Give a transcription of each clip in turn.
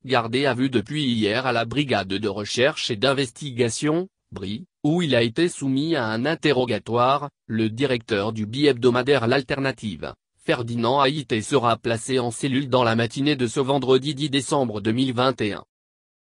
gardé à vue depuis hier à la brigade de recherche et d'investigation, BRI, où il a été soumis à un interrogatoire. Le directeur du bi-hebdomadaire L'Alternative, Ferdinand Haïté, sera placé en cellule dans la matinée de ce vendredi 10 décembre 2021.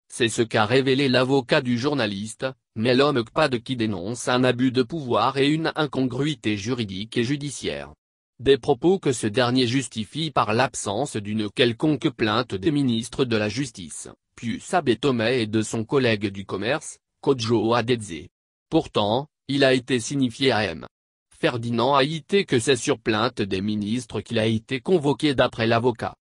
C'est ce qu'a révélé l'avocat du journaliste, Melom Kpad, qui dénonce un abus de pouvoir et une incongruité juridique et judiciaire. Des propos que ce dernier justifie par l'absence d'une quelconque plainte des ministres de la Justice, Pius Abetomey, et de son collègue du commerce, Kodjo Adedze. Pourtant, il a été signifié à M. Ferdinand Haïté que c'est sur plainte des ministres qu'il a été convoqué d'après l'avocat.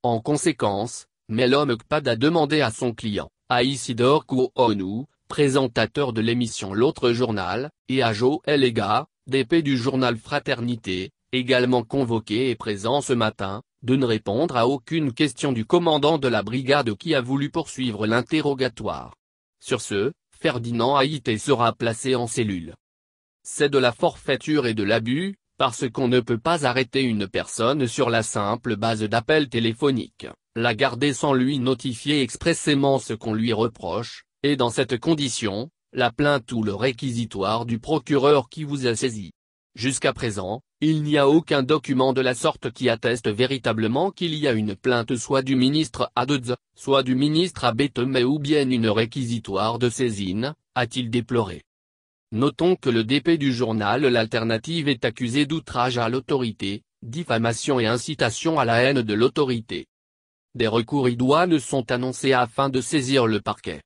En conséquence, Melom Kpad a demandé à son client, à Isidore Kouonou, présentateur de l'émission L'Autre Journal, et à Joël Ega, DP du journal Fraternité, également convoqué et présent ce matin, de ne répondre à aucune question du commandant de la brigade qui a voulu poursuivre l'interrogatoire. Sur ce, Ferdinand Haïté sera placé en cellule. C'est de la forfaiture et de l'abus, parce qu'on ne peut pas arrêter une personne sur la simple base d'appel téléphonique, la garder sans lui notifier expressément ce qu'on lui reproche, et dans cette condition, la plainte ou le réquisitoire du procureur qui vous a saisi. Jusqu'à présent, il n'y a aucun document de la sorte qui atteste véritablement qu'il y a une plainte soit du ministre Adedze, soit du ministre Abetomey, ou bien une réquisitoire de saisine, a-t-il déploré. Notons que le DP du journal L'Alternative est accusé d'outrage à l'autorité, diffamation et incitation à la haine de l'autorité. Des recours idoines sont annoncés afin de saisir le parquet.